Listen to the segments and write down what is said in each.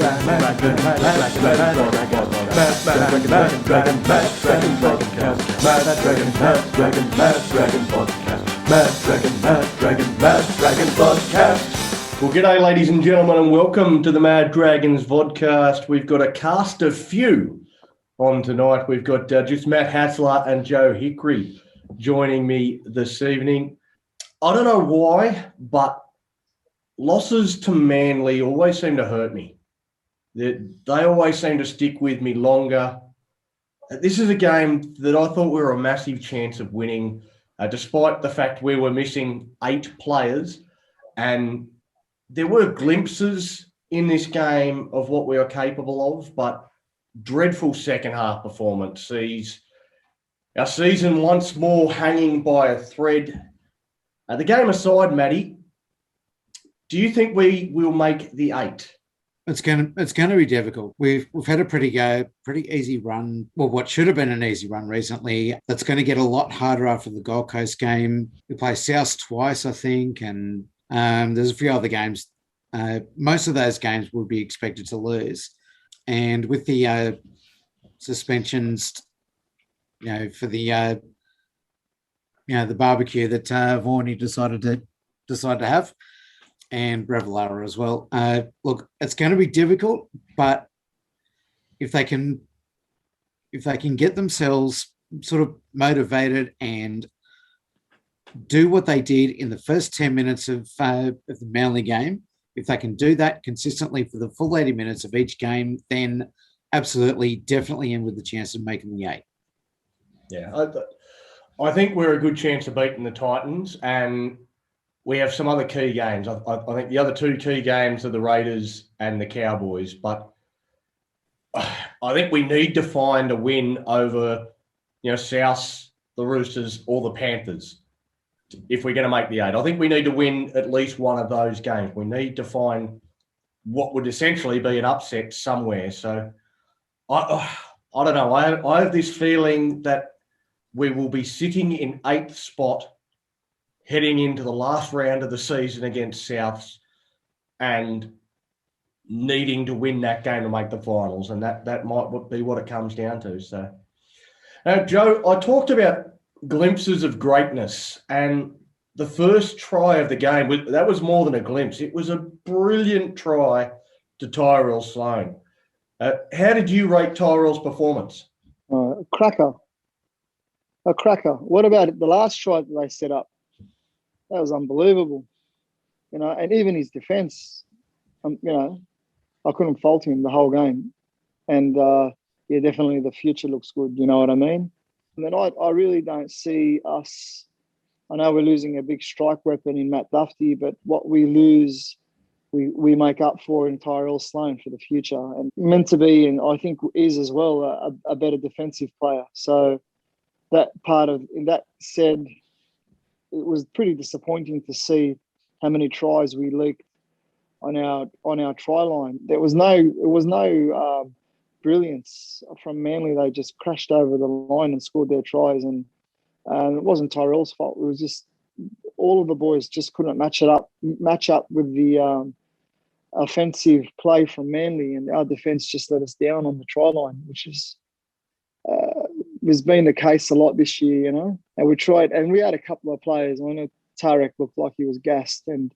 Well, g'day, ladies and gentlemen, and welcome to the Mad Dragons vodcast. We've got a cast of few on tonight. We've got just Matt Hassler and Joe Hickory joining me this evening. I don't know why, but losses to Manly always seem to hurt me. They always seem to stick with me longer. This is a game that I thought we were a massive chance of winning, despite the fact we were missing 8 players. And there were glimpses in this game of what we are capable of, but dreadful second half performance sees our season once more hanging by a thread. The game aside, Matty, do you think we will make the 8? It's going to be difficult. We've had a pretty easy run. Well, what should have been an easy run recently. That's going to get a lot harder after the Gold Coast game. We play South twice, I think, and there's a few other games. Most of those games will be expected to lose, and with the suspensions, for the the barbecue that Vorney decided to have, and Revelara as well. Look, it's going to be difficult, but if they can get themselves sort of motivated and do what they did in the first 10 minutes of the Manly game, if they can do that consistently for the full 80 minutes of each game, then absolutely, definitely in with the chance of making the 8. Yeah, I think we're a good chance of beating the Titans, and we have some other key games. I think the other 2 key games are the Raiders and the Cowboys, but I think we need to find a win over, South, the Roosters, or the Panthers if we're going to make the 8. I think we need to win at least one of those games. We need to find what would essentially be an upset somewhere. So I don't know. I have this feeling that we will be sitting in 8th spot heading into the last round of the season against Souths and needing to win that game to make the finals. And that might be what it comes down to. So, now, Joe, I talked about glimpses of greatness, and the first try of the game, that was more than a glimpse. It was a brilliant try to Tyrell Sloan. How did you rate Tyrell's performance? A cracker. What about the last try that they set up? That was unbelievable. And even his defence, I couldn't fault him the whole game. And, definitely the future looks good, you know what I mean? And then I really don't see us. I know we're losing a big strike weapon in Matt Duffy, but what we lose, we make up for in Tyrell Sloan for the future. And meant to be, and I think is as well, a better defensive player. So that said, it was pretty disappointing to see how many tries we leaked on our try line. It was no brilliance from Manly. They just crashed over the line and scored their tries, and it wasn't Tyrell's fault. It was just all of the boys just couldn't match up with the offensive play from Manly, and our defence just let us down on the try line, which has been the case a lot this year, And we tried, and we had a couple of players. I know Tarek looked like he was gassed, and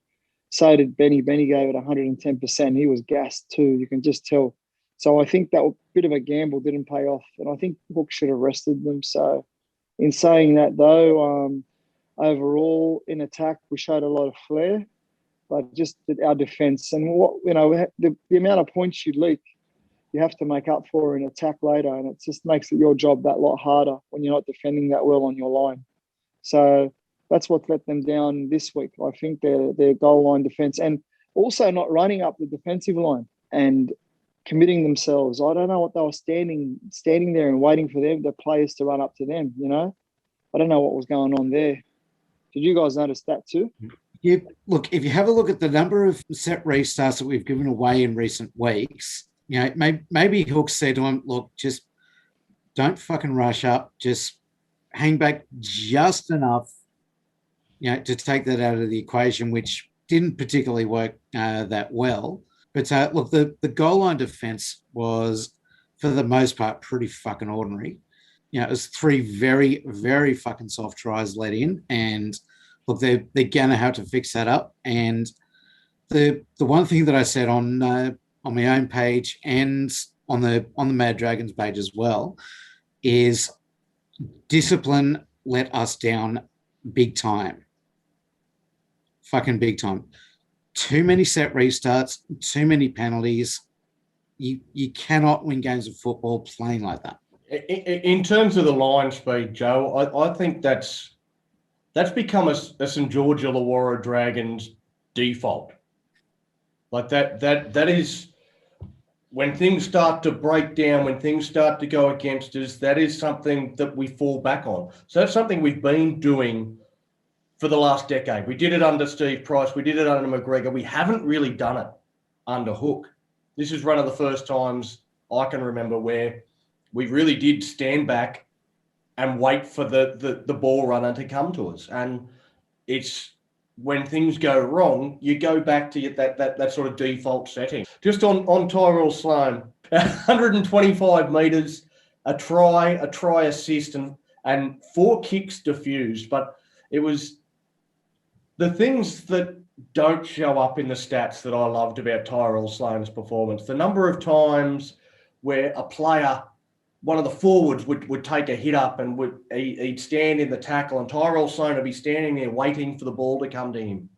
so did Benny. Benny gave it 110%. He was gassed too. You can just tell. So I think that bit of a gamble didn't pay off, and I think Hook should have rested them. So in saying that, though, overall in attack we showed a lot of flair, but just our defence and the amount of points you leak, you have to make up for in attack later, and it just makes your job that lot harder when you're not defending that well on your line. So that's what let them down this week. I think their goal line defence, and also not running up the defensive line and committing themselves. I don't know what they were standing there and waiting for the players to run up to them, I don't know what was going on there. Did you guys notice that too? Yeah, look, if you have a look at the number of set restarts that we've given away in recent weeks, maybe Hook said to him, look, just don't fucking rush up, just hang back just enough, to take that out of the equation, which didn't particularly work that well. But look, the goal line defense was, for the most part, pretty fucking ordinary. It was three very, very fucking soft tries let in. And look, they're going to have to fix that up. And the one thing that I said on my own page and on the Mad Dragons page as well is discipline let us down big time. Fucking big time. Too many set restarts, too many penalties. You cannot win games of football playing like that. In terms of the line speed, Joe, I think that's become a St George Illawarra Dragons default. Like that is when things start to break down, when things start to go against us, that is something that we fall back on. So that's something we've been doing for the last decade. We did it under Steve Price. We did it under McGregor. We haven't really done it under Hook. This is one of the first times I can remember where we really did stand back and wait for the ball runner to come to us. And it's when things go wrong, you go back to that sort of default setting. Just on Tyrell Sloan, 125 metres, a try assist, and 4 kicks diffused. But it was the things that don't show up in the stats that I loved about Tyrell Sloan's performance. The number of times where a player, one of the forwards would take a hit up and he'd stand in the tackle, and Tyrell Sloan would be standing there waiting for the ball to come to him.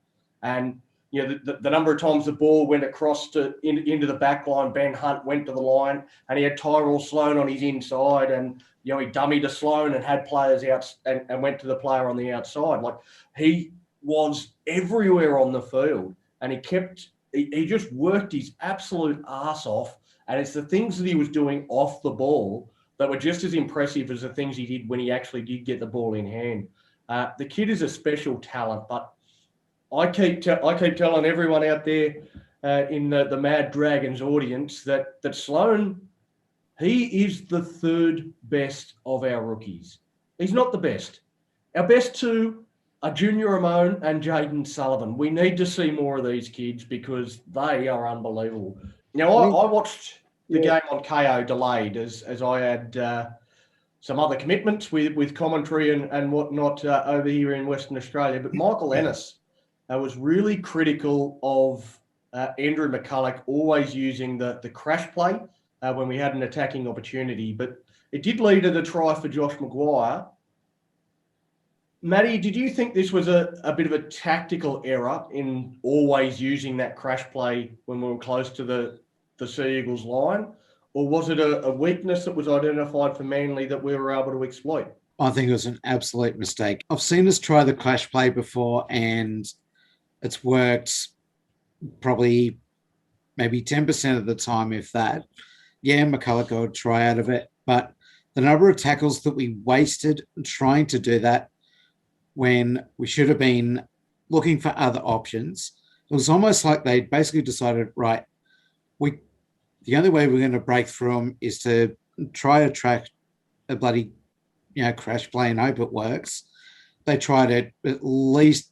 And the number of times the ball went across into the back line, Ben Hunt went to the line and he had Tyrell Sloan on his inside, and he dummied to Sloan and had players out and went to the player on the outside. Like, he was everywhere on the field, and he just worked his absolute ass off. And it's the things that he was doing off the ball that were just as impressive as the things he did when he actually did get the ball in hand. The kid is a special talent, but I keep telling everyone out there in the Mad Dragons audience that Sloan, he is the third best of our rookies. He's not the best. Our best two are Junior Ramon and Jaden Sullivan. We need to see more of these kids because they are unbelievable. Now, I watched the game on KO delayed as I had some other commitments with commentary and whatnot over here in Western Australia. But Michael Ennis was really critical of Andrew McCulloch always using the crash play when we had an attacking opportunity. But it did lead to the try for Josh Maguire. Matty, did you think this was a bit of a tactical error in always using that crash play when we were close to the Sea Eagles line? Or was it a weakness that was identified for Manly that we were able to exploit? I think it was an absolute mistake. I've seen us try the clash play before, and it's worked probably maybe 10% of the time, if that. Yeah, McCulloch got a try out of it, but the number of tackles that we wasted trying to do that when we should have been looking for other options, it was almost like they basically decided, right, the only way we're going to break through them is to try to track a bloody, crash play and hope it works. They tried it at least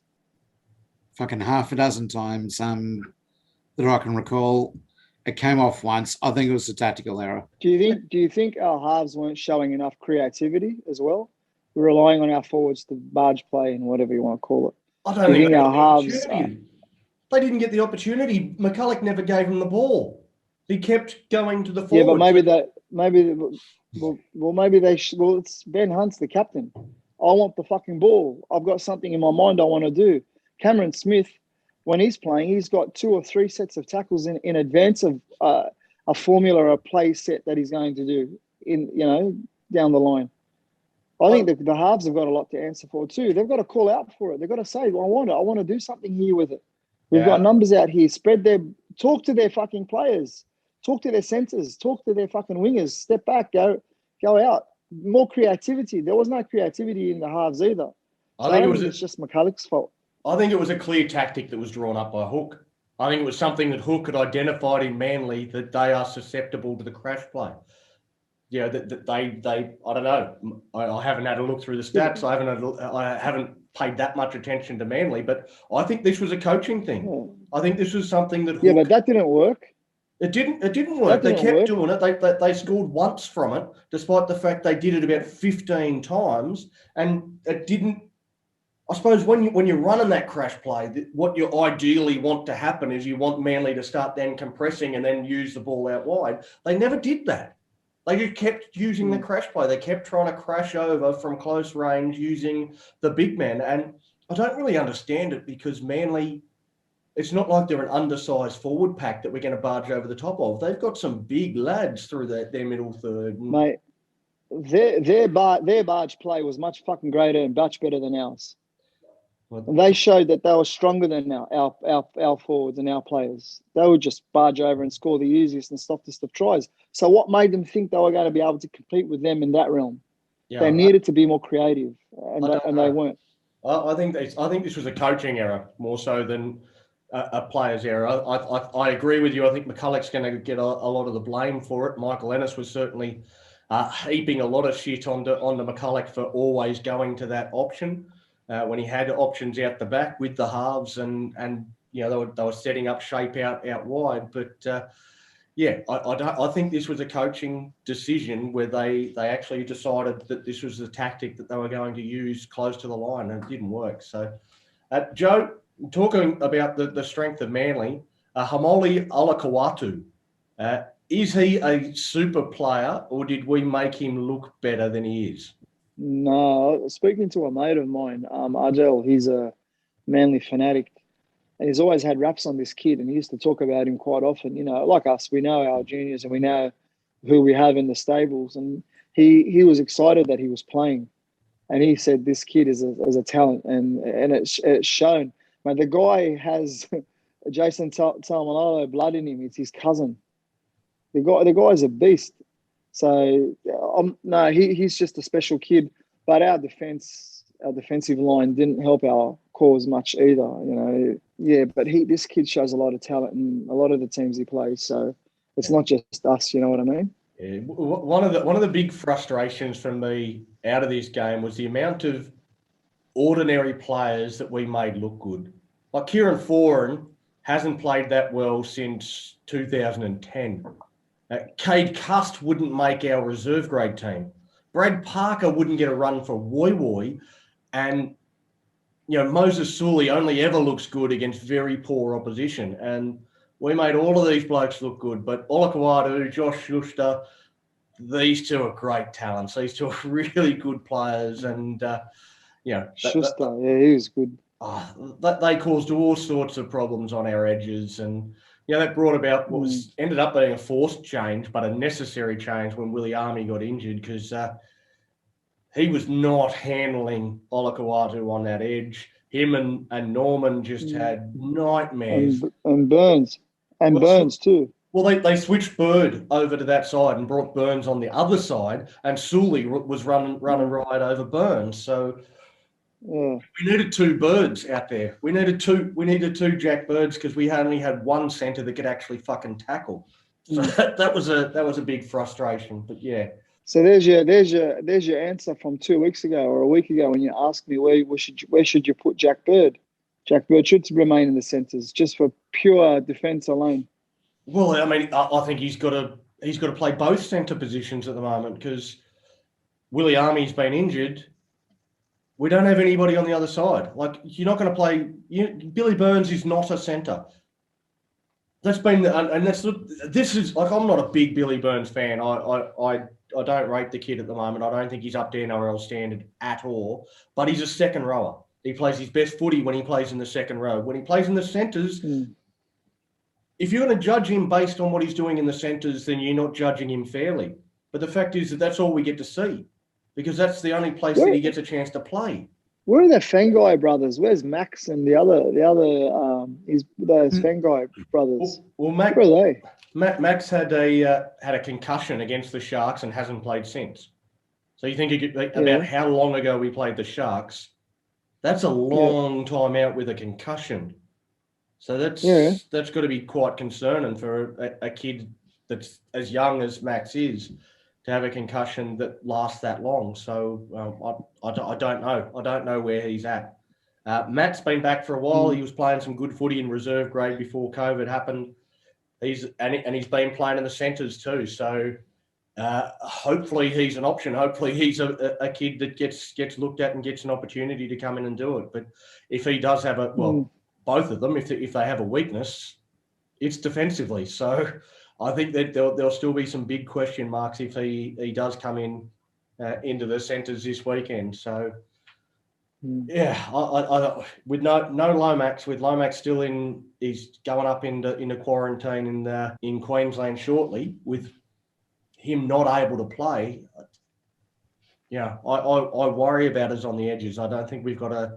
fucking half a dozen times that I can recall. It came off once. I think it was a tactical error. Do you think our halves weren't showing enough creativity as well? We're relying on our forwards to barge play and whatever you want to call it. I don't think our halves. They didn't get the opportunity. McCulloch never gave them the ball. He kept going to the forward. Yeah, but it's Ben Hunt's the captain. I want the fucking ball. I've got something in my mind I want to do. Cameron Smith, when he's playing, he's got 2 or 3 sets of tackles in advance of a formula, a play set that he's going to do down the line. I think the halves have got a lot to answer for too. They've got to call out for it. They've got to say, well, I want to do something here with it. We've got numbers out here. Talk to their fucking players. Talk to their centres. Talk to their fucking wingers. Step back. Go out. More creativity. There was no creativity in the halves either. I think it's just McCulloch's fault. I think it was a clear tactic that was drawn up by Hook. I think it was something that Hook had identified in Manly, that they are susceptible to the crash play. That they I don't know. I haven't had a look through the stats. I haven't paid that much attention to Manly. But I think this was a coaching thing. Yeah. I think this was something that Yeah, but that didn't work. It didn't work. They kept doing it. They scored once from it, despite the fact they did it about 15 times, and it didn't. I suppose when you're running that crash play, what you ideally want to happen is you want Manly to start then compressing and then use the ball out wide. They never did that. They just kept using the crash play. They kept trying to crash over from close range using the big man. And I don't really understand it because Manly, it's not like they're an undersized forward pack that we're going to barge over the top of. They've got some big lads through their middle third. Mate, their barge play was much fucking greater and much better than ours. And they showed that they were stronger than our forwards and our players. They would just barge over and score the easiest and softest of tries. So what made them think they were going to be able to compete with them in that realm? Yeah, they needed to be more creative, and they weren't. I think this was a coaching error more so than a player's error. I agree with you. I think McCulloch's going to get a lot of the blame for it. Michael Ennis was certainly heaping a lot of shit onto McCulloch for always going to that option. When he had options out the back with the halves and they were setting up shape out wide. But I think this was a coaching decision where they actually decided that this was the tactic that they were going to use close to the line, and it didn't work. So, Joe, talking about the strength of Manly, Hamoli Olakau'atu, is he a super player or did we make him look better than he is? No, speaking to a mate of mine, Ardell, he's a Manly fanatic, and he's always had raps on this kid, and he used to talk about him quite often. You know, like us, we know our juniors and we know who we have in the stables, and he was excited that he was playing, and he said this kid is a talent, and it's shown. But the guy has Jason Taumalolo blood in him. It's his cousin. The guy's a beast. So no, he's just a special kid. But our defensive line didn't help our cause much either. You know, yeah. But this kid shows a lot of talent in a lot of the teams he plays. So it's not just us. You know what I mean? Yeah. One of the big frustrations from me out of this game was the amount of ordinary players that we made look good. Like Kieran Foran hasn't played that well since 2010. Cade Cust wouldn't make our reserve grade team. Brad Parker wouldn't get a run for Woy Woy. And, Moses Sully only ever looks good against very poor opposition. And we made all of these blokes look good. But Olakau'atu, Josh Schuster, these two are great talents. These two are really good players. And, Schuster, he was good. They caused all sorts of problems on our edges. And, that brought about what ended up being a forced change, but a necessary change when Willie Army got injured because he was not handling Olakau'atu on that edge. Him and Norman just had nightmares. And Burns. And Burns too. Well, they switched Bird over to that side and brought Burns on the other side, and Sully was running right over Burns. So we needed two Birds out there. We needed two Jack Birds because we only had one centre that could actually fucking tackle. So that was a big frustration. But yeah. So there's your answer from 2 weeks ago or a week ago when you asked me where should you put Jack Bird. Jack Bird should remain in the centres just for pure defence alone. Well, I mean, I think he's got to play both centre positions at the moment because Willie Army's been injured. We don't have anybody on the other side. Like, you're not going to play. Billy Burns is not a centre. This is like, I'm not a big Billy Burns fan. I don't rate the kid at the moment. I don't think he's up to NRL standard at all. But he's a second rower. He plays his best footy when he plays in the second row. When he plays in the centres, if you're going to judge him based on what he's doing in the centres, then you're not judging him fairly. But the fact is that that's all we get to see. Because that's the only place that he gets a chance to play. Where are the Fengai brothers? Where's Max and the other those Fengai brothers? Well, Max, where are they? Max had a concussion against the Sharks and hasn't played since. So you think about how long ago we played the Sharks? That's a long time out with a concussion. So that's got to be quite concerning for a kid that's as young as Max is. To have a concussion that lasts that long. So I don't know. I don't know where he's at. Matt's been back for a while. He was playing some good footy in reserve grade before COVID happened. He's been playing in the centres too. So hopefully he's an option. Hopefully he's a kid that gets looked at and gets an opportunity to come in and do it. But if he does have both of them, if they have a weakness, it's defensively. So I think that there'll still be some big question marks if he does come in into the centres this weekend. So. Yeah, I with no Lomax, with Lomax still he's going up into quarantine in Queensland shortly. With him not able to play, I worry about us on the edges. I don't think we've got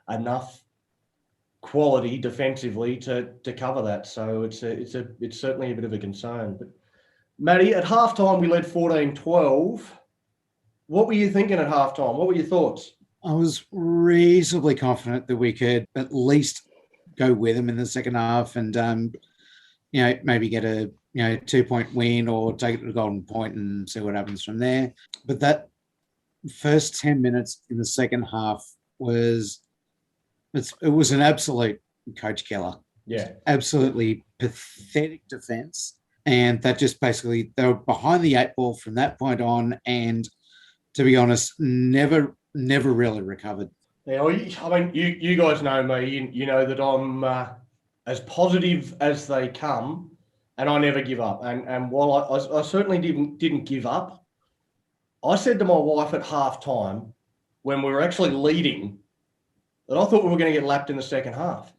enough quality defensively to cover that. So it's certainly a bit of a concern. But Matty, at halftime we led 14-12. What were you thinking at halftime? What were your thoughts? I was reasonably confident that we could at least go with them in the second half and, maybe get a 2-point win or take it to the golden point and see what happens from there. But that first 10 minutes in the second half it was an absolute coach killer. Yeah. Absolutely pathetic defense. And that just basically, they were behind the 8 ball from that point on. And to be honest, never really recovered. Yeah, I mean, you guys know me. You know that I'm as positive as they come, and I never give up. And while I certainly didn't give up, I said to my wife at halftime when we were actually leading that I thought we were going to get lapped in the second half.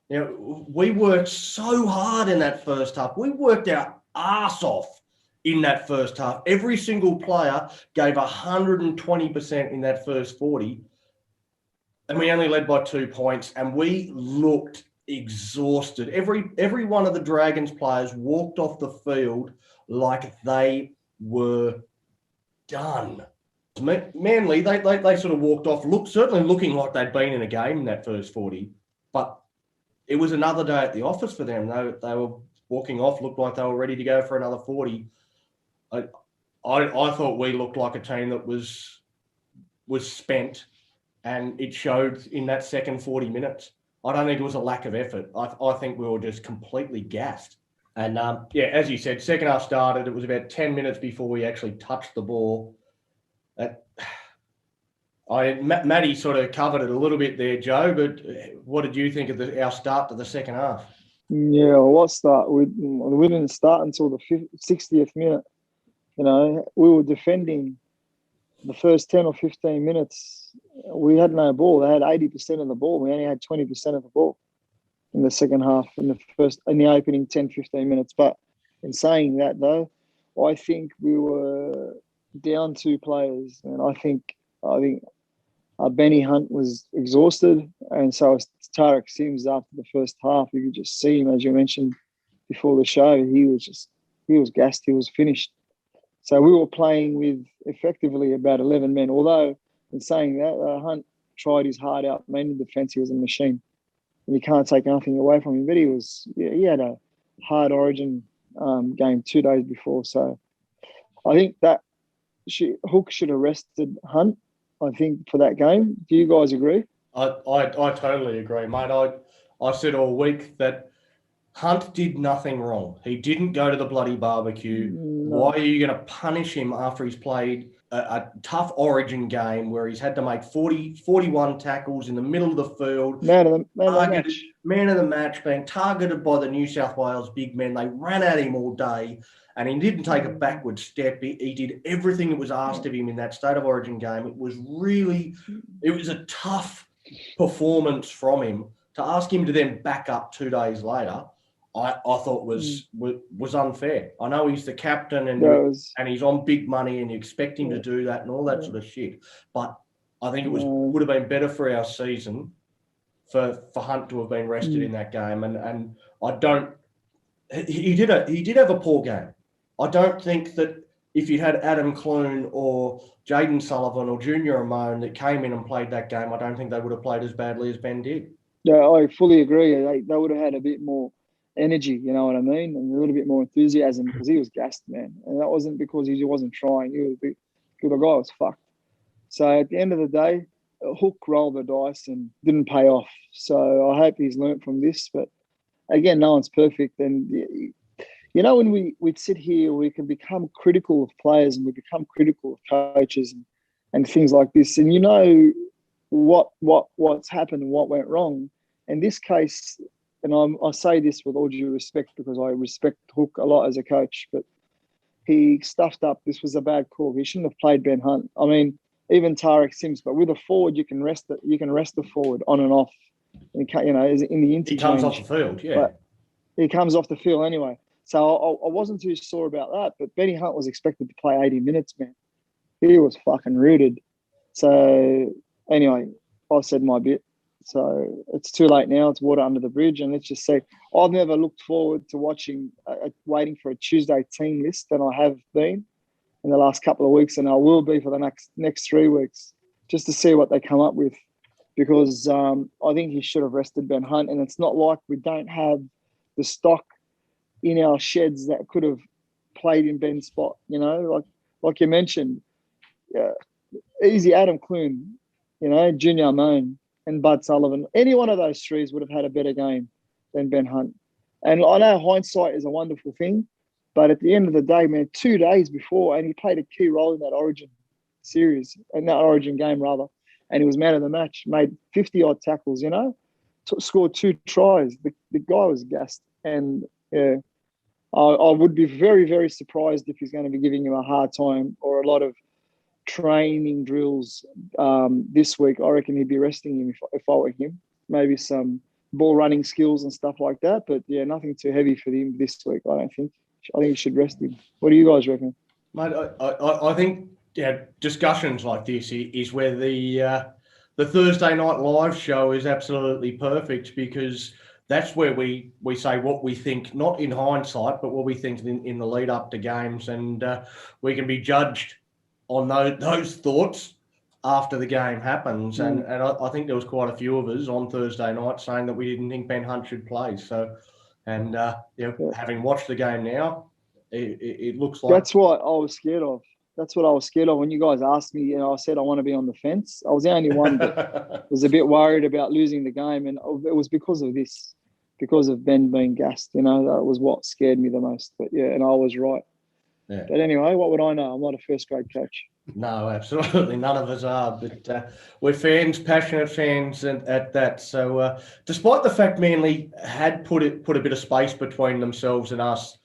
We worked so hard in that first half. We worked our arse off in that first half. Every single player gave 120% in that first 40. And we only led by 2 points. And we looked exhausted. Every one of the Dragons players walked off the field like they were done. Manly, they sort of walked off, certainly looking like they'd been in a game in that first 40. But it was another day at the office for them. They were walking off, looked like they were ready to go for another 40. I thought we looked like a team that was spent, and it showed in that second 40 minutes. I don't think it was a lack of effort. I think we were just completely gassed. And, as you said, second half started. It was about 10 minutes before we actually touched the ball. Matty sort of covered it a little bit there, Joe, but what did you think of our start to the second half? Yeah, well, what start? We didn't start until the 60th minute. We were defending the first 10 or 15 minutes. We had no ball. They had 80% of the ball. We only had 20% of the ball in the second half, in the opening 10, 15 minutes. But in saying that, though, I think we were down 2 players, and I think Benny Hunt was exhausted, and so was Tarek Sims after the first half. You could just see him, as you mentioned before the show. He was gassed. He was finished. So we were playing with effectively about 11 men. Although, in saying that, Hunt tried his heart out, mainly defence. He was a machine, and you can't take nothing away from him. But he had a hard Origin game 2 days before. So I think that Hook should have rested Hunt, I think, for that game. Do you guys agree? I totally agree, mate. I said all week that Hunt did nothing wrong. He didn't go to the bloody barbecue. No. Why are you going to punish him after he's played a tough Origin game where he's had to make 41 tackles in the middle of the field? Man of the match, being targeted by the New South Wales big men. They ran at him all day, and he didn't take a backward step. He did everything that was asked of him in that State of Origin game. It was a tough performance from him. To ask him to then back up 2 days later, I thought was unfair. I know he's the captain and he's on big money and you expect him to do that and all that sort of shit. But I think it would have been better for our season for Hunt to have been rested in that game. And I don't. He did have a poor game. I don't think that if you had Adam Clune or Jaden Sullivan or Junior Ramon that came in and played that game, I don't think they would have played as badly as Ben did. Yeah, I fully agree. They would have had a bit more energy, you know what I mean? And a little bit more enthusiasm because he was gassed, man. And that wasn't because he wasn't trying. The guy was fucked. So at the end of the day, Hook rolled the dice and didn't pay off. So I hope he's learnt from this. But again, no one's perfect. And, when we'd sit here, we can become critical of players and we become critical of coaches and things like this. And what's happened and what went wrong. In this case, and I say this with all due respect because I respect Hook a lot as a coach, but he stuffed up. This was a bad call. He shouldn't have played Ben Hunt. I mean, even Tarek Sims, but with a forward, you can rest it. You can rest the forward on and off. In the interchange. He comes off the field, yeah. But he comes off the field anyway. So I wasn't too sure about that. But Benny Hunt was expected to play 80 minutes, man. He was fucking rooted. So anyway, I've said my bit. So it's too late now. It's water under the bridge. And let's just say I've never looked forward to waiting for a Tuesday team list than I have been in the last couple of weeks. And I will be for the next 3 weeks just to see what they come up with. Because I think he should have rested Ben Hunt. And it's not like we don't have the stock in our sheds that could have played in Ben's spot, like you mentioned. Easy Adam Clune, Junior Moan, and Bud Sullivan. Any one of those threes would have had a better game than Ben Hunt. And I know hindsight is a wonderful thing, but at the end of the day, man, 2 days before, and he played a key role in that Origin series, in that Origin game, rather, and he was man of the match, made 50-odd tackles, scored 2 tries. The guy was gassed. And, yeah, I would be very, very surprised if he's going to be giving him a hard time or a lot of training drills this week. I reckon he'd be resting him if I were him. Maybe some ball running skills and stuff like that. But yeah, nothing too heavy for him this week, I don't think. I think he should rest him. What do you guys reckon? Mate, I think discussions like this is where the Thursday Night Live show is absolutely perfect, because that's where we say what we think, not in hindsight, but what we think in the lead up to games, and we can be judged on those thoughts after the game happens. And I think there was quite a few of us on Thursday night saying that we didn't think Ben Hunt should play. So, and having watched the game now, it looks like... That's what I was scared of. That's what I was scared of. When you guys asked me, I said I want to be on the fence. I was the only one that was a bit worried about losing the game. And it was because of this, because of Ben being gassed. That was what scared me the most. But yeah, and I was right. Yeah. But anyway, what would I know? I'm not a first-grade coach. No, absolutely. None of us are. But we're fans, passionate fans at that. So despite the fact Manly had put a bit of space between themselves and us,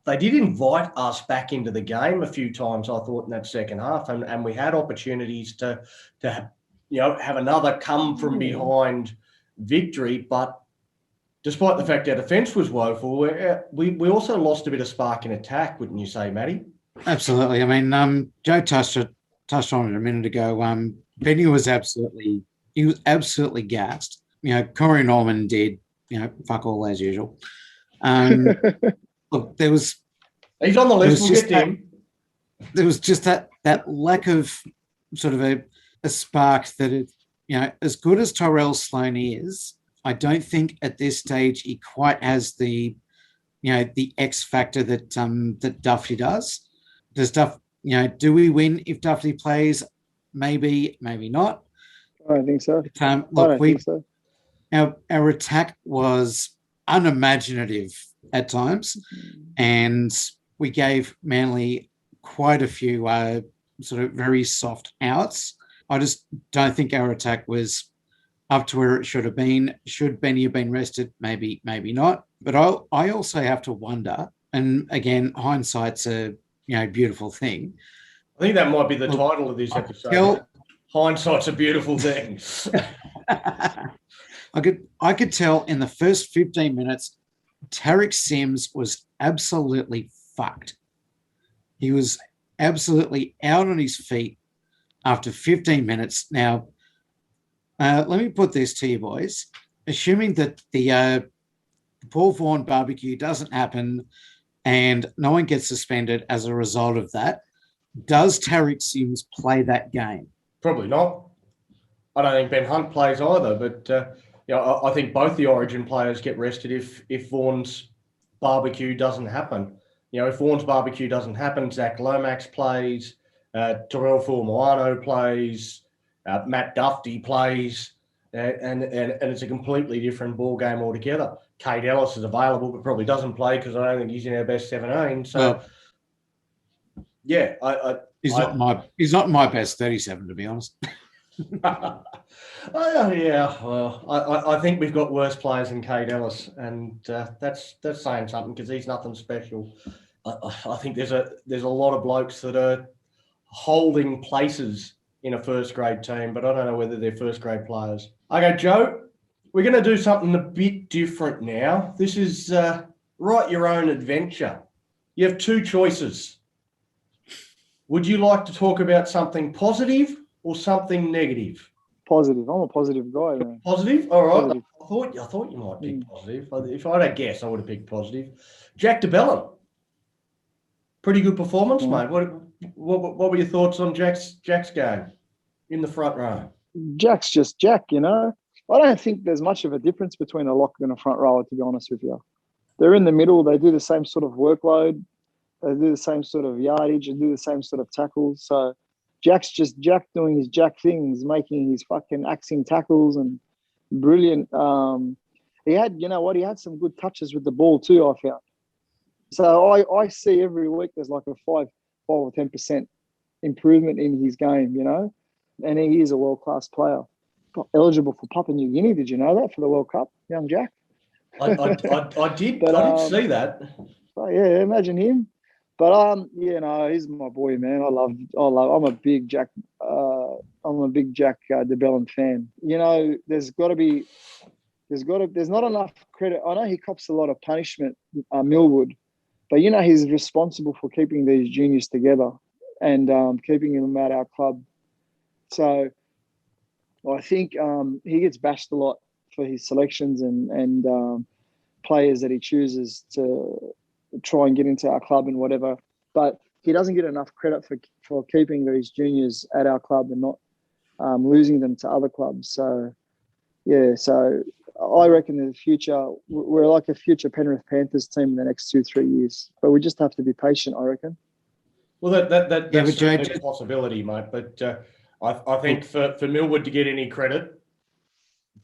they did invite us back into the game a few times, I thought, in that second half. And we had opportunities to have another come from behind victory. But despite the fact our defence was woeful, we also lost a bit of spark in attack, wouldn't you say, Matty? Absolutely. I mean, Joe touched on it a minute ago. Benny was absolutely gassed. Corey Norman did, fuck all as usual. Look, he's on the list. We'll get him. There was just that lack of sort of a spark that as good as Tyrell Sloan is, I don't think at this stage he quite has the X factor that Duffy does. Does do we win if Duffy plays? Maybe, maybe not. I don't think so. Think so. Our attack was unimaginative at times, and we gave Manly quite a few sort of very soft outs. I just don't think our attack was up to where it should have been. Should Benny have been rested? Maybe, maybe not. But I also have to wonder, and again, hindsight's a beautiful thing. I think that might be the title of this episode. Hindsight's a beautiful thing. I could tell in the first 15 minutes, Tarek Sims was absolutely fucked. He was absolutely out on his feet after 15 minutes. Now, let me put this to you, boys. Assuming that the Paul Vaughan barbecue doesn't happen and no one gets suspended as a result of that, does Tarek Sims play that game? Probably not. I don't think Ben Hunt plays either, but I think both the Origin players get rested if Vaughan's barbecue doesn't happen. If Vaughan's barbecue doesn't happen, Zach Lomax plays, Terrell Fuamano plays, Matt Duffy plays, and it's a completely different ball game altogether. Kate Ellis is available, but probably doesn't play because I don't think he's in our best 17. So, he's not my best 37, to be honest. I think we've got worse players than Kate Ellis, and that's saying something because he's nothing special. I think there's a lot of blokes that are holding places in a first grade team, but I don't know whether they're first grade players. Okay, Joe, we're going to do something a bit different now. This is write your own adventure. You have two choices. Would you like to talk about something positive or something negative? Positive. I'm a positive guy, man. Positive? All right. Positive. I thought you might pick positive. If I had a guess, I would have picked positive. Jack DeBellin. Pretty good performance, mate. What were your thoughts on Jack's game in the front row? Jack's just Jack, I don't think there's much of a difference between a lock and a front rower, to be honest with you. They're in the middle. They do the same sort of workload. They do the same sort of yardage and do the same sort of tackles. So Jack's just Jack doing his Jack things, making his fucking axing tackles and brilliant. He had some good touches with the ball too, I found. So I see every week there's like a 5 or 10% improvement in his game, and he is a world-class player. Got eligible for Papua New Guinea. Did you know that, for the World Cup, young Jack? I did. But, I did see that. Oh, yeah, imagine him. But he's my boy, man. I'm a big Jack. I'm a big Jack DeBellin fan. There's not enough credit. I know he cops a lot of punishment, Millwood, but he's responsible for keeping these juniors together and keeping them at our club. So I think he gets bashed a lot for his selections and players that he chooses to try and get into our club and whatever. But he doesn't get enough credit for keeping these juniors at our club and not losing them to other clubs. So, so I reckon in the future, we're like a future Penrith Panthers team in the next 2-3 years. But we just have to be patient, I reckon. Well, that's a possibility, mate. But I think for Millwood to get any credit,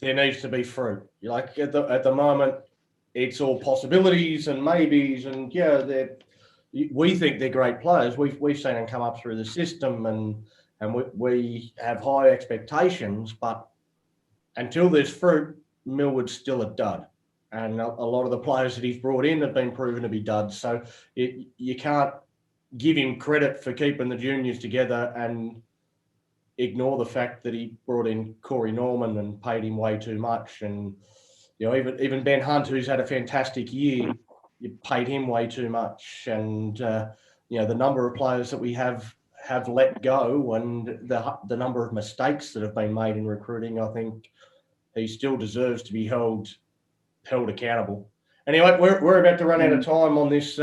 there needs to be fruit. Like at the moment, it's all possibilities and maybes, and we think they're great players. We've seen them come up through the system, and we have high expectations. But until there's fruit, Millwood's still a dud, and a lot of the players that he's brought in have been proven to be duds. So you can't give him credit for keeping the juniors together and ignore the fact that he brought in Corey Norman and paid him way too much. And even Ben Hunt, who's had a fantastic year, you paid him way too much. And the number of players that we have let go and the number of mistakes that have been made in recruiting, I think he still deserves to be held accountable. Anyway, we're about to run out of time on this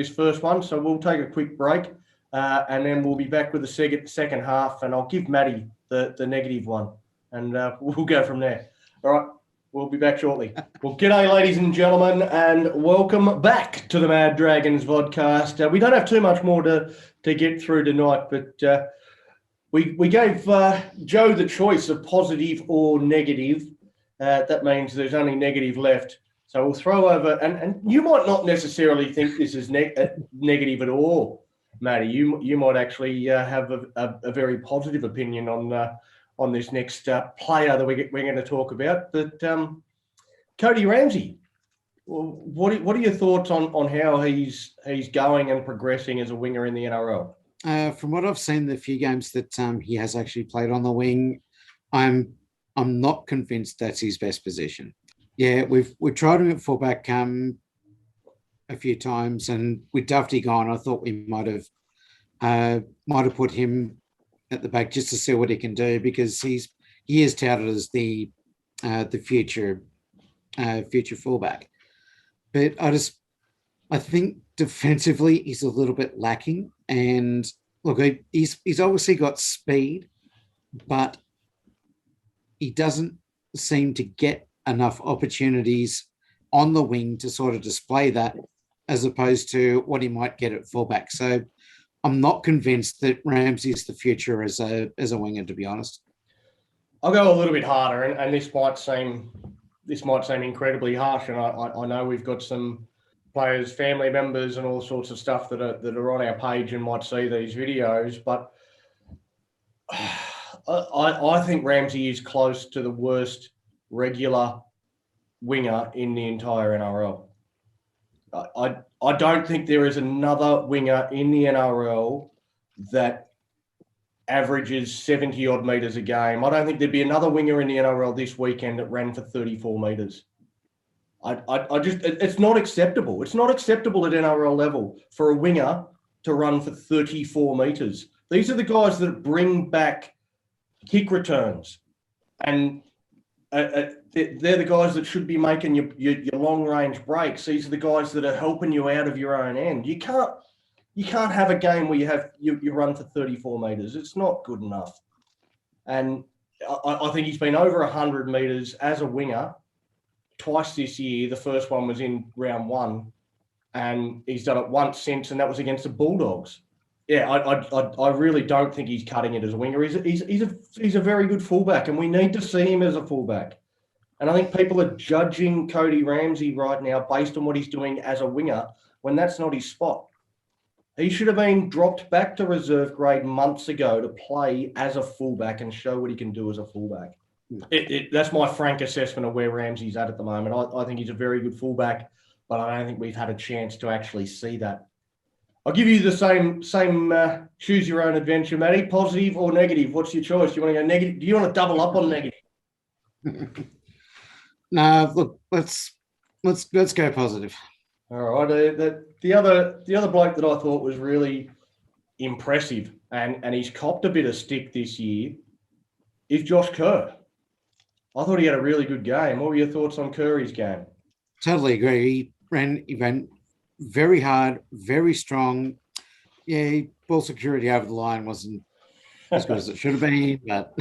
first one, so we'll take a quick break, and then we'll be back with the second half, and I'll give Matty the negative one, and we'll go from there. All right, we'll be back shortly. Well, g'day, ladies and gentlemen, and welcome back to the Mad Dragons podcast. We don't have too much more to get through tonight, but we gave Joe the choice of positive or negative. That means there's only negative left. So we'll throw over, and you might not necessarily think this is negative at all, Matty. You might actually have a very positive opinion on this next player that we're going to talk about. But Cody Ramsey, what are your thoughts on how he's going and progressing as a winger in the NRL? From what I've seen, the few games that he has actually played on the wing, I'm not convinced that's his best position. Yeah, we've tried him at fullback a few times, and with Dufty gone, I thought we might have put him at the back just to see what he can do, because he is touted as the future fullback. But I think defensively he's a little bit lacking, and look, he's obviously got speed, but he doesn't seem to get enough opportunities on the wing to sort of display that, as opposed to what he might get at fullback. So I'm not convinced that Ramsey is the future as a winger, to be honest. I'll go a little bit harder, and this might seem incredibly harsh, and I know we've got some players, family members, and all sorts of stuff that are on our page and might see these videos, but I think Ramsey is close to the worst regular winger in the entire NRL. I don't think there is another winger in the NRL that averages 70 odd metres a game. I don't think there'd be another winger in the NRL this weekend that ran for 34 metres. It's not acceptable. It's not acceptable at NRL level for a winger to run for 34 metres. These are the guys that bring back kick returns, and they're the guys that should be making your long range breaks. These are the guys that are helping you out of your own end. You can't have a game where you run for 34 metres. It's not good enough. And I think he's been over 100 metres as a winger twice this year. The first one was in round 1, and he's done it once since, and that was against the Bulldogs. Yeah, I really don't think he's cutting it as a winger. He's a very good fullback, and we need to see him as a fullback. And I think people are judging Cody Ramsey right now based on what he's doing as a winger when that's not his spot. He should have been dropped back to reserve grade months ago to play as a fullback and show what he can do as a fullback. That's my frank assessment of where Ramsey's at the moment. I think he's a very good fullback, but I don't think we've had a chance to actually see that. I'll give you the same choose your own adventure, Matty. Positive or negative? What's your choice? Do you want to go negative? Do you want to double up on negative? No, look, let's go positive. All right. The other bloke that I thought was really impressive, and he's copped a bit of stick this year, is Josh Kerr. I thought he had a really good game. What were your thoughts on Curry's game? Totally agree. He ran very hard, very strong. Yeah, ball security over the line wasn't as good as it should have been, but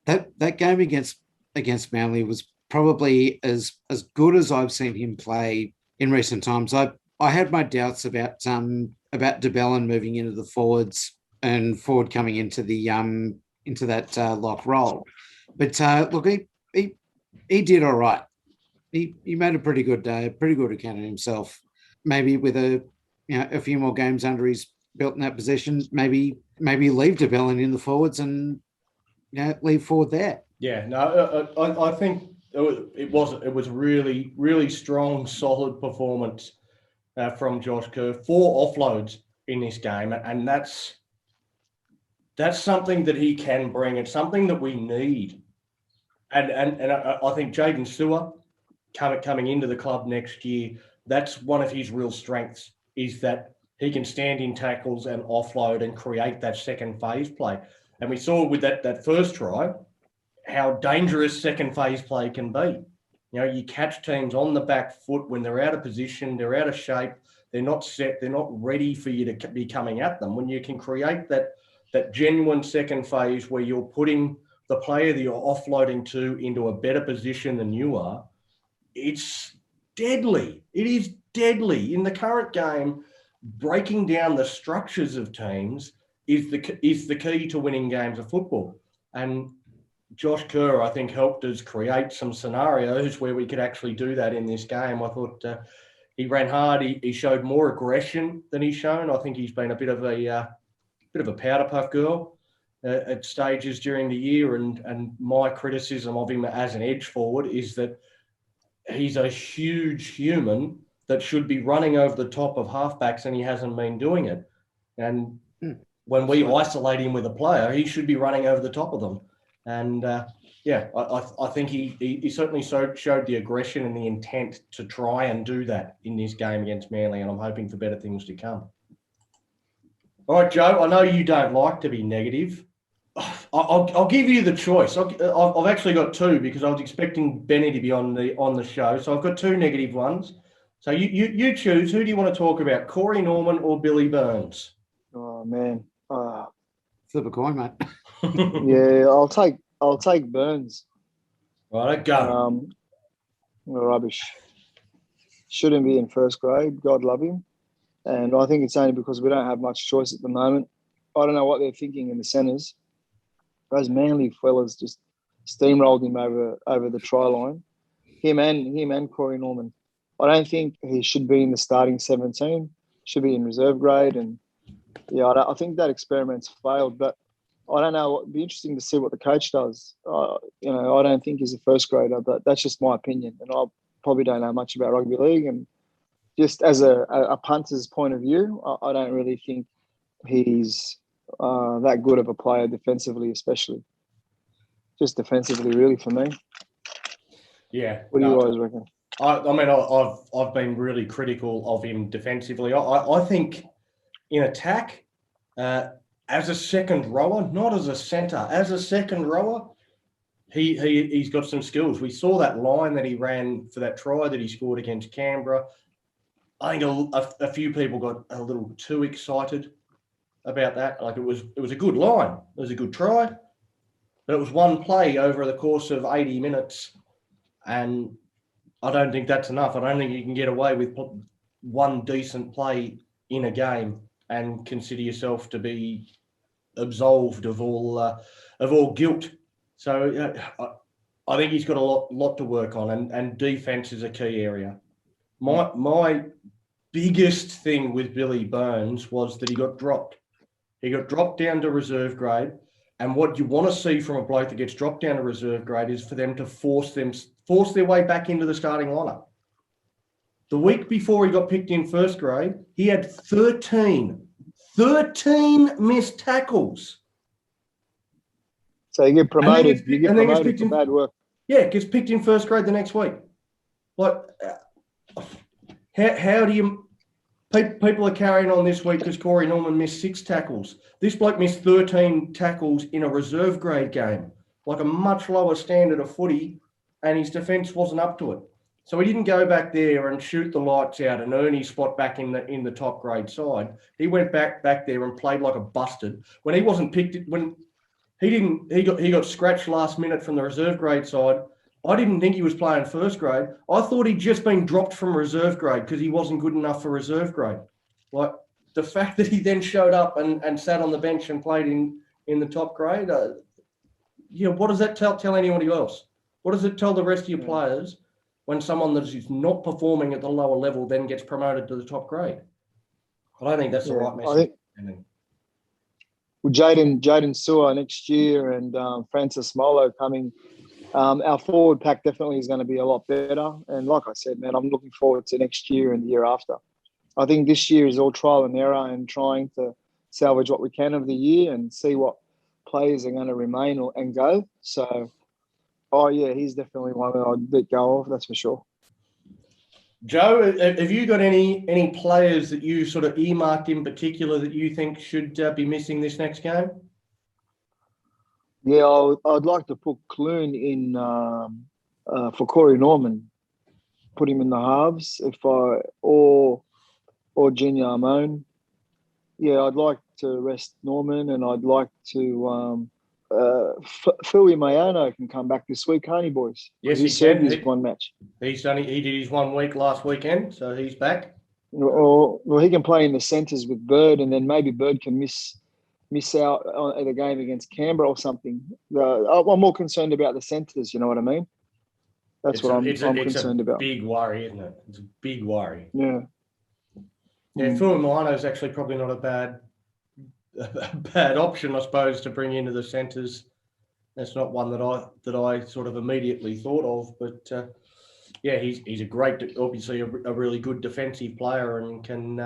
that game against Manly was probably as good as I've seen him play in recent times. I had my doubts about de Belin moving into the forwards and Ford coming into that lock role, but look, he did all right. He made a pretty good account of himself. Maybe with a few more games under his belt in that position, maybe leave de Belin in the forwards and leave Ford there. Yeah, no, I think it was really, really strong, solid performance from Josh Kerr. 4 offloads in this game, and that's something that he can bring. It's something that we need, and I think Jaden Sewer coming into the club next year, that's one of his real strengths, is that he can stand in tackles and offload and create that second phase play. And we saw with that first try how dangerous second phase play can be. You catch teams on the back foot when they're out of position, they're out of shape, they're not set, they're not ready for you to be coming at them. When you can create that genuine second phase where you're putting the player that you're offloading to into a better position than you are, it's deadly. It is deadly. In the current game, breaking down the structures of teams is the key to winning games of football. And Josh Kerr, I think, helped us create some scenarios where we could actually do that in this game. I thought he ran hard. He showed more aggression than he's shown. I think he's been a bit of a powder puff girl at stages during the year. And my criticism of him as an edge forward is that he's a huge human that should be running over the top of halfbacks, and he hasn't been doing it. And when we isolate him with a player, he should be running over the top of them. And I think he certainly showed the aggression and the intent to try and do that in this game against Manly, and I'm hoping for better things to come. All right, Joe, I know you don't like to be negative. I'll give you the choice. I've actually got 2 because I was expecting Benny to be on the show, so I've got 2 negative ones. So you choose. Who do you want to talk about, Corey Norman or Billy Burns? Oh man, Flip a coin, mate. Yeah, I'll take Burns. Right, go. Rubbish. Shouldn't be in first grade. God love him. And I think it's only because we don't have much choice at the moment. I don't know what they're thinking in the centres. those Manly fellas just steamrolled him over the try line. Him and Corey Norman. I don't think he should be in the starting 17. Should be in reserve grade. And yeah, I think that experiment's failed. But I don't know. It'd be interesting to see what the coach does. I don't think he's a first grader, but that's just my opinion. And I probably don't know much about rugby league. And just as a punter's point of view, I don't really think he's that good of a player defensively, especially. Just defensively, really, for me. Yeah. What do you guys reckon? I've been really critical of him defensively. I think in attack, as a second rower, not as a centre, as a second rower, he's got some skills. We saw that line that he ran for that try that he scored against Canberra. I think a few people got a little too excited about that. Like it was a good line. It was a good try. But it was one play over the course of 80 minutes. And I don't think that's enough. I don't think you can get away with one decent play in a game and consider yourself to be absolved of all guilt. So I think he's got a lot to work on, and defense is a key area. My biggest thing with Billy Burns was that he got dropped. He got dropped down to reserve grade, and what you want to see from a bloke that gets dropped down to reserve grade is for them to force their way back into the starting lineup. The week before he got picked in first grade, he had 13 missed tackles. So you get promoted. You get promoted for bad work. Yeah, gets picked in first grade the next week. Like, how do you... People are carrying on this week because Corey Norman missed 6 tackles. This bloke missed 13 tackles in a reserve grade game, like a much lower standard of footy, and his defence wasn't up to it. So he didn't go back there and shoot the lights out and earn his spot back in the top grade side. He went back there and played like a busted. When he wasn't picked, when he got scratched last minute from the reserve grade side. I didn't think he was playing first grade. I thought he'd just been dropped from reserve grade because he wasn't good enough for reserve grade. Like the fact that he then showed up and sat on the bench and played in the top grade, what does that tell anybody else? What does it tell the rest of your players when someone that is not performing at the lower level then gets promoted to the top grade? I don't think that's the right message. Well, Jaden Sewer next year and Francis Molo coming. Our forward pack definitely is going to be a lot better. And like I said, man, I'm looking forward to next year and the year after. I think this year is all trial and error and trying to salvage what we can of the year and see what players are going to remain and go. So, he's definitely one that I'd let go of, that's for sure. Joe, have you got any players that you sort of earmarked in particular that you think should be missing this next game? Yeah, I'd like to put Clune in for Corey Norman. Put him in the halves or Genya Amon. Yeah, I'd like to rest Norman, and I'd like to Fui Mayano can come back this week, can't he, boys? Yes, he can. His one match. He did his 1 week last weekend, so he's back. Or he can play in the centres with Bird, and then maybe Bird can miss out at a game against Canberra or something. I'm more concerned about the centres, you know what I mean? That's what I'm concerned about. It's a big worry, isn't it? It's a big worry. Yeah. Yeah, Phil Milano is actually probably not a bad option, I suppose, to bring into the centres. That's not one that I sort of immediately thought of, but he's a great, obviously a really good defensive player and can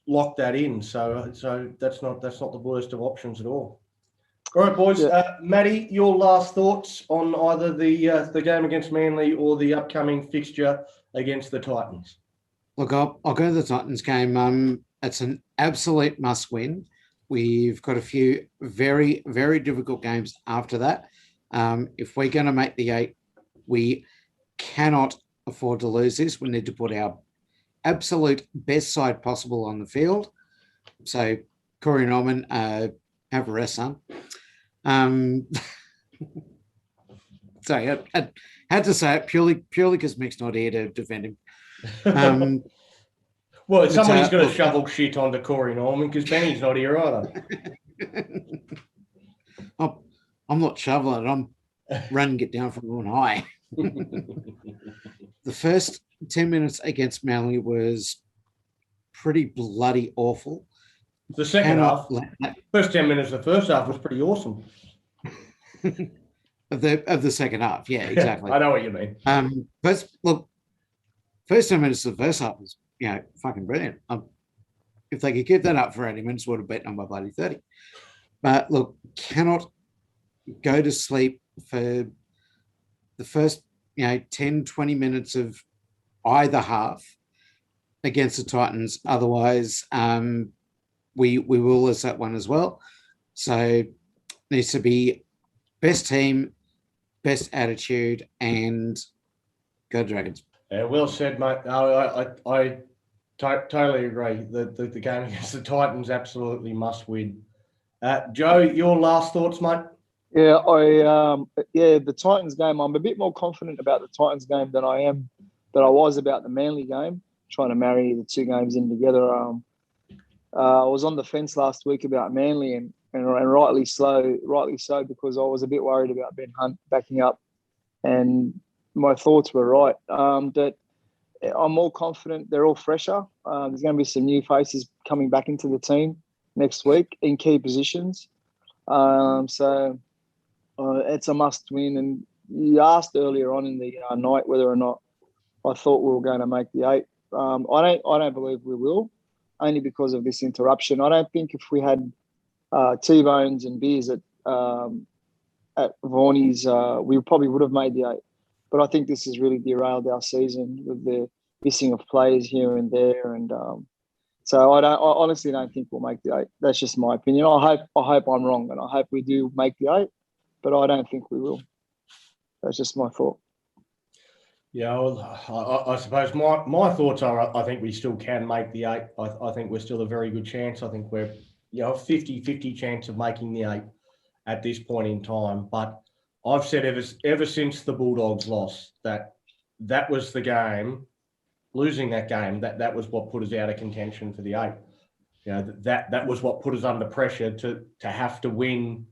lock that in. So that's not the worst of options at all. All right, boys. Yeah. Matty, your last thoughts on either the game against Manly or the upcoming fixture against the Titans? Look, I'll go to the Titans game. It's an absolute must-win. We've got a few very, very difficult games after that. If we're going to make the 8, we cannot afford to lose this. We need to put our absolute best side possible on the field. So, Corey Norman, have a rest, son. Sorry, I had to say it purely because Mick's not here to defend him. Well, somebody's got to shovel shit onto Corey Norman because Benny's not here either. I'm not shoveling it. I'm running it down from on high. The first 10 minutes against Manly was pretty bloody awful. The second half, first 10 minutes of the first half was pretty awesome. of the second half, yeah, exactly. I know what you mean. But look, first 10 minutes of the first half was, fucking brilliant. If they could keep that up for 80 minutes, would have beaten them by bloody 30. But look, cannot go to sleep for the first, 10, 20 minutes of either half against the Titans. Otherwise, we will lose that one as well. So needs to be best team, best attitude, and go Dragons. Yeah, well said, mate. I totally agree. The game against the Titans absolutely must win. Joe, your last thoughts, mate? Yeah, the Titans game. I'm a bit more confident about the Titans game than I was about the Manly game. Trying to marry the two games in together. I was on the fence last week about Manly, and rightly so, because I was a bit worried about Ben Hunt backing up, and my thoughts were right. That I'm more confident. They're all fresher. There's going to be some new faces coming back into the team next week in key positions. So it's a must win. And you asked earlier on in the night whether or not I thought we were going to make the 8. I don't believe we will, only because of this interruption. I don't think if we had T-Bones and Beers at Vaughnies, we probably would have made the 8. But I think this has really derailed our season with the missing of players here and there, and so I honestly don't think we'll make the 8. That's just my opinion. I hope I'm wrong, and I hope we do make the 8, but I don't think we will. That's just my thought. Yeah, well, I suppose my thoughts are I think we still can make the 8. I think we're still a very good chance. I think we're 50-50 chance of making the 8 at this point in time. But I've said ever since the Bulldogs lost that was the game. Losing that game, that was what put us out of contention for the 8. That was what put us under pressure to have to win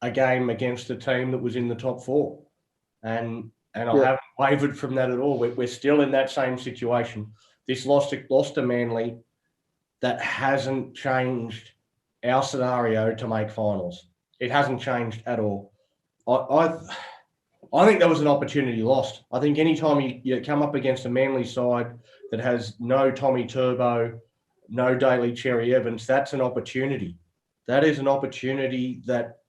a game against a team that was in the top 4. And I haven't wavered from that at all. We're still in that same situation. This loss to Manly, that hasn't changed our scenario to make finals. It hasn't changed at all. I think that was an opportunity lost. I think anytime you come up against a Manly side that has no Tommy Turbo, no Daly Cherry Evans, that's an opportunity. That is an opportunity that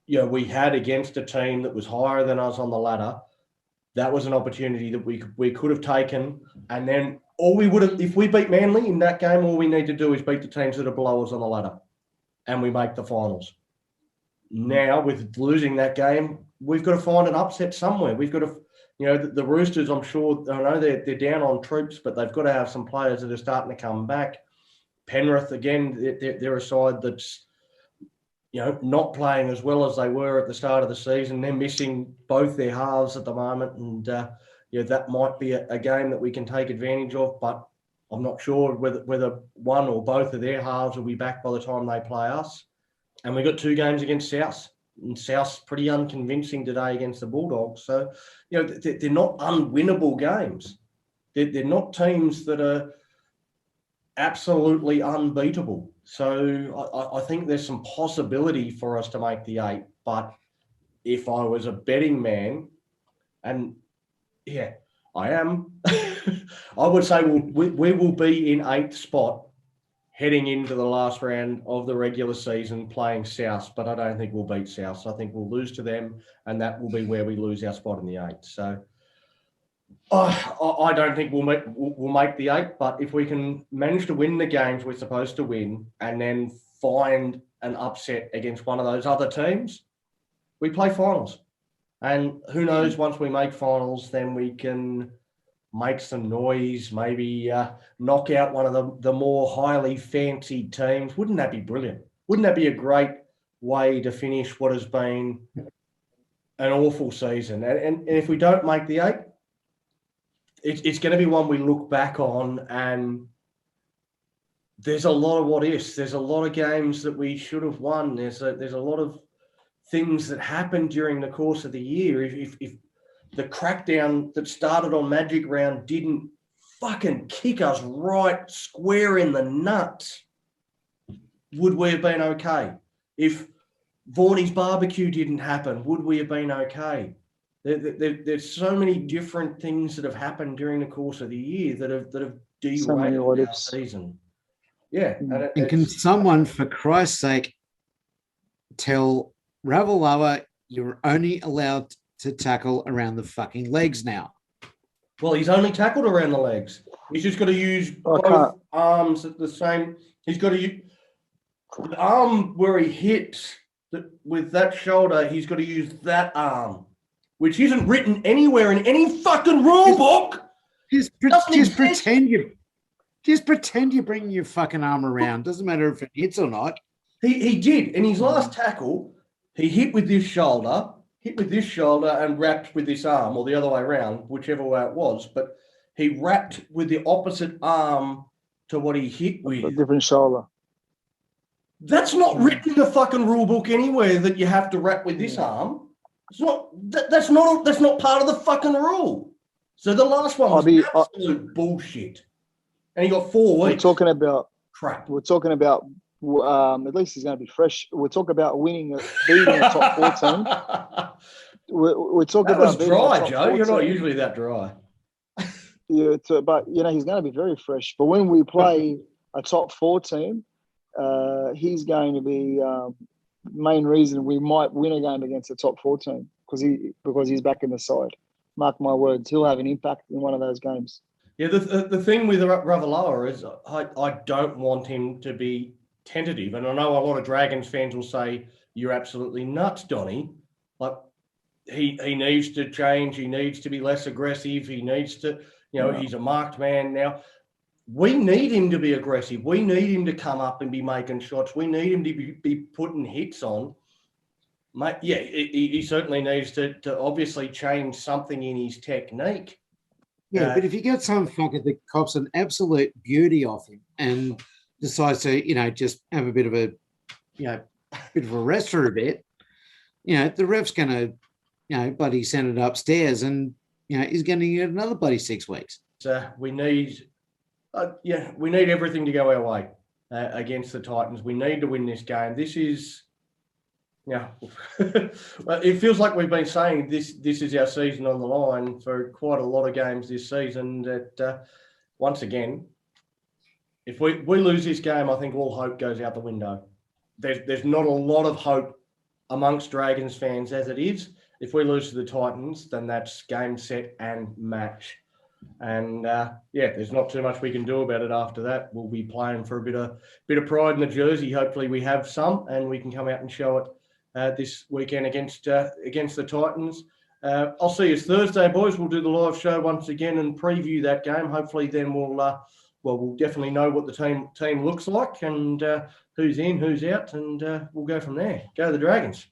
we had against a team that was higher than us on the ladder. That was an opportunity that we could have taken, and then all we would have, if we beat Manly in that game, all we need to do is beat the teams that are below us on the ladder, and we make the finals. Now, with losing that game, we've got to find an upset somewhere. We've got to, the Roosters, I'm sure, I know they're down on troops, but they've got to have some players that are starting to come back. Penrith, again, they're a side that's, not playing as well as they were at the start of the season. They're missing both their halves at the moment, and that might be a game that we can take advantage of, but I'm not sure whether one or both of their halves will be back by the time they play us. And we've got 2 games against South, and South's pretty unconvincing today against the Bulldogs. So, they're not unwinnable games. They're not teams that are absolutely unbeatable. So I think there's some possibility for us to make the 8. But if I was a betting man, and yeah, I am, I would say we will be in 8th spot heading into the last round of the regular season playing South, but I don't think we'll beat South. So I think we'll lose to them, and that will be where we lose our spot in the 8. So I don't think we'll make the 8, but if we can manage to win the games we're supposed to win and then find an upset against one of those other teams, we play finals. And who knows, once we make finals, then we can make some noise, maybe knock out one of the more highly fancied teams. Wouldn't that be brilliant? Wouldn't that be a great way to finish what has been an awful season? And if we don't make the 8, it's going to be one we look back on and there's a lot of what ifs. There's a lot of games that we should have won. There's a lot of things that happened during the course of the year. If the crackdown that started on Magic Round didn't fucking kick us right square in the nuts, would we have been okay? If Vorney's barbecue didn't happen, would we have been okay? There's so many different things that have happened during the course of the year that have derailed our season. Yeah. And can someone, for Christ's sake, tell Ravalawa you're only allowed to tackle around the fucking legs now? Well, he's only tackled around the legs. He's just got to use both arms at the same. He's got to use the arm where he hits with that shoulder. He's got to use that arm, which isn't written anywhere in any fucking rule book. Just pretend you're bringing your fucking arm around. Doesn't matter if it hits or not. He did in his last tackle. He hit with this shoulder, and wrapped with this arm, or the other way around, whichever way it was. But he wrapped with the opposite arm to what he hit with. A different shoulder. That's not written in the fucking rule book anywhere that you have to wrap with this arm. It's not. That's not part of the fucking rule. So the last one was absolute bullshit, and he got 4 weeks. We're talking about crap. We're talking about. At least he's going to be fresh. We're talking about beating the top 14. We're talking about dry, Joe. 14. You're not usually that dry. Yeah, but he's going to be very fresh. But when we play a top 4 team, he's going to be main reason we might win a game against a top 4 team because he's back in the side. Mark my words, he'll have an impact in one of those games. Yeah, the thing with Ravalawa is I don't want him to be tentative, and I know a lot of Dragons fans will say you're absolutely nuts, Donny. Like he needs to change. He needs to be less aggressive. He needs to, he's a marked man now. We need him to be aggressive. We need him to come up and be making shots. We need him to be putting hits on. Mate, yeah, he certainly needs to obviously change something in his technique. Yeah, but if you get some fucker that cops an absolute beauty off him and decides to, just have a bit of a, bit of a rest for a bit, the ref's going to, bloody send it upstairs and, he's going to get another bloody 6 weeks. So we need everything to go our way against the Titans. We need to win this game. This is, it feels like we've been saying this is our season on the line for quite a lot of games this season. That once again, if we lose this game, I think all hope goes out the window. There's not a lot of hope amongst Dragons fans as it is. If we lose to the Titans, then that's game, set, and match. And there's not too much we can do about it after that. We'll be playing for a bit of pride in the jersey. Hopefully we have some, and we can come out and show it this weekend against the Titans. I'll see you Thursday, boys. We'll do the live show once again and preview that game. Hopefully then we'll definitely know what the team looks like and who's in, who's out, and we'll go from there. Go the Dragons.